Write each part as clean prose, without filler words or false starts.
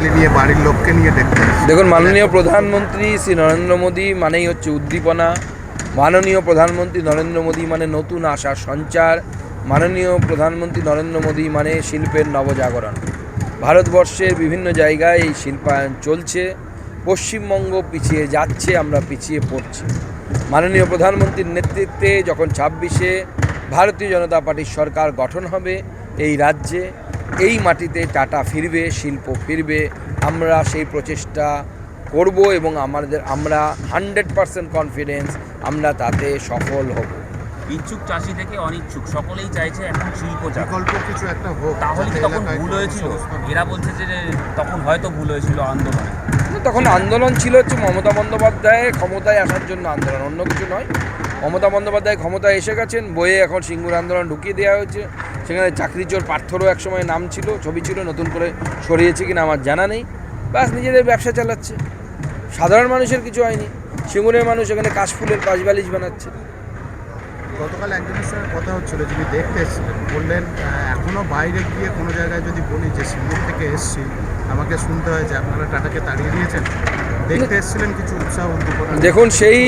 Family নিয়ে, বাড়ির লোককে নিয়ে দেখতে? দেখুন, মাননীয় প্রধানমন্ত্রী শ্রী নরেন্দ্র মোদী মানেই হচ্ছে উদ্দীপনা। মাননীয় প্রধানমন্ত্রী নরেন্দ্র মোদী মানে নতুন আশার সঞ্চার। মাননীয় প্রধানমন্ত্রী নরেন্দ্র মোদী মানে শিল্পের নবজাগরণ। ভারতবর্ষের বিভিন্ন জায়গায় এই শিল্পায়ন চলছে। পশ্চিমবঙ্গ পিছিয়ে যাচ্ছে, আমরা পিছিয়ে পড়ছি। মাননীয় প্রধানমন্ত্রীর নেতৃত্বে যখন 26-এ ভারতীয় জনতা পার্টির সরকার গঠন হবে এই রাজ্যে, এই মাটিতে টাটা ফিরবে, শিল্প ফিরবে। আমরা সেই প্রচেষ্টা করব এবং আমরা 100% কনফিডেন্স আমরা তাতে সফল হব। ইচ্ছুক চাষি থেকে অনিচ্ছুক সকলেই চাইছে এখন শিল্প বিকল্প কিছু একটা হোক। তাহলে তখন ভুল হয়েছিল, এরা বলছে যে তখন হয়তো ভুল হয়েছিল আন্দোলন। তখন আন্দোলন ছিল হচ্ছে মমতা বন্দ্যোপাধ্যায়ের ক্ষমতায় আসার জন্য আন্দোলন, অন্য কিছু নয়। মমতা বন্দ্যোপাধ্যায় ক্ষমতায় এসে গেছেন, বইয়ে এখন সিঙ্গুর আন্দোলন ঢুকিয়ে দেওয়া হয়েছে। সেখানে চাকরি চোর পার্থরও একসময় নাম ছিল, ছবি ছিল, নতুন করে সরিয়েছে কিনা আমার জানা নেই। ব্যাস নিজেদের ব্যবসা চালাচ্ছে, সাধারণ মানুষের কিছু হয়নি। সিঙ্গুরের মানুষ এখানে কাশফুলের কাশবালিশ বানাচ্ছে। গতকাল একজনের সঙ্গে কথা হচ্ছিল, যিনি দেখতে এসেছিলেন, বললেন এখনও বাইরে গিয়ে কোনো জায়গায় যদি বলি যে সিঙ্গুর থেকে এসছি, আমাকে শুনতে হয় যে আপনারা টাটাকে তাড়িয়ে দিয়েছেন। দেখতে এসেছিলেন কিছু উৎসাহ উদ্দীপনা। দেখুন, সেই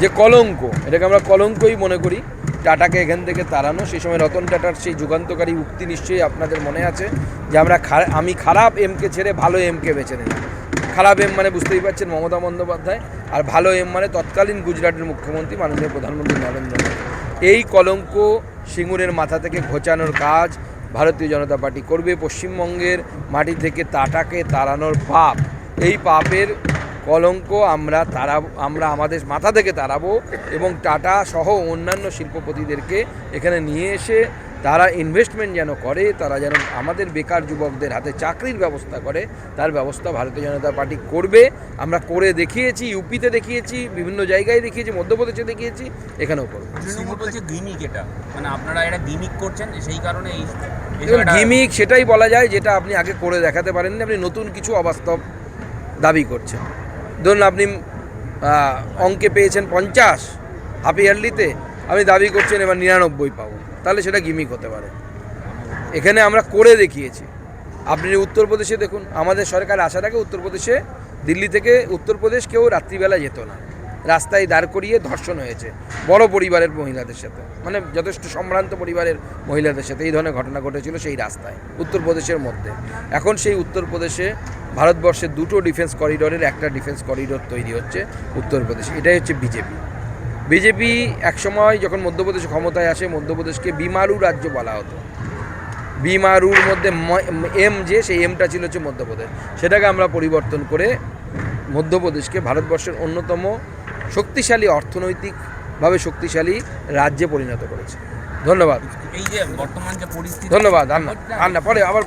যে কলঙ্ক, এটাকে আমরা কলঙ্কই মনে করি, টাটাকে এখান থেকে তাড়ানো। সেই সময় রতন টাটার সেই যুগান্তকারী উক্তি নিশ্চয়ই আপনাদের মনে আছে যে আমি খারাপ এমকে ছেড়ে ভালো এমকে বেছে নিলাম। খারাপ এম মানে বুঝতেই পারছেন মমতা বন্দ্যোপাধ্যায়, আর ভালো এম মানে তৎকালীন গুজরাটের মুখ্যমন্ত্রী মাননীয় প্রধানমন্ত্রী নরেন্দ্র মোদী। এই কলঙ্ক সিঙ্গুরের মাথা থেকে ঘোচানোর কাজ ভারতীয় জনতা পার্টি করবে। পশ্চিমবঙ্গের মাটি থেকে টাটাকে তাড়ানোর পাপ, এই পাপের কলঙ্ক আমরা আমাদের মাথা থেকে তাড়াবো এবং টাটা সহ অন্যান্য শিল্পপতিদেরকে এখানে নিয়ে এসে তারা ইনভেস্টমেন্ট যেন করে, তারা যেন আমাদের বেকার যুবকদের হাতে চাকরির ব্যবস্থা করে, তার ব্যবস্থা ভারতীয় জনতা পার্টি করবে। আমরা করে দেখিয়েছি, ইউপিতে দেখিয়েছি, বিভিন্ন জায়গায় দেখিয়েছি, মধ্যপ্রদেশে দেখিয়েছি, এখানেও করবো। গিমিক, এটা মানে আপনারা এটা গিমিক করছেন, সেই কারণে এই গিমিক সেটাই বলা যায় যেটা আপনি আগে করে দেখাতে পারেননি। আপনি নতুন কিছু অবাস্তব দাবি করছেন। ধরুন, আপনি অঙ্কে পেয়েছেন 50 হাফ ইয়ারলিতে, আপনি দাবি করছেন এবার 99 পাবো, তাহলে সেটা গিমিক হতে পারে। এখানে আমরা করে দেখিয়েছি। আপনি উত্তরপ্রদেশে দেখুন, আমাদের সরকার আসার আগে উত্তরপ্রদেশে, দিল্লি থেকে উত্তরপ্রদেশ কেউ রাত্রিবেলা যেত না, রাস্তায় দাঁড় করিয়ে ধর্ষণ হয়েছে বড় পরিবারের মহিলাদের সাথে, মানে যথেষ্ট সম্ভ্রান্ত পরিবারের মহিলাদের সাথে এই ধরনের ঘটনা ঘটেছিল সেই রাস্তায় উত্তরপ্রদেশের মধ্যে। এখন সেই উত্তরপ্রদেশে ভারতবর্ষের দুটো ডিফেন্স করিডোরের একটা ডিফেন্স করিডোর তৈরি হচ্ছে উত্তরপ্রদেশে। এটাই হচ্ছে বিজেপি একসময় যখন মধ্যপ্রদেশে ক্ষমতায় আসে, মধ্যপ্রদেশকে বিমারু রাজ্য বলা হতো। বিমারুর মধ্যে এম যে সেই এমটা ছিল হচ্ছে মধ্যপ্রদেশ, সেটাকে আমরা পরিবর্তন করে মধ্যপ্রদেশকে ভারতবর্ষের অন্যতম শক্তিশালী, অর্থনৈতিকভাবে শক্তিশালী রাজ্যে পরিণত করেছে। ধন্যবাদ। এই যে বর্তমান যে পরিস্থিতি, ধন্যবাদ। পরে আবার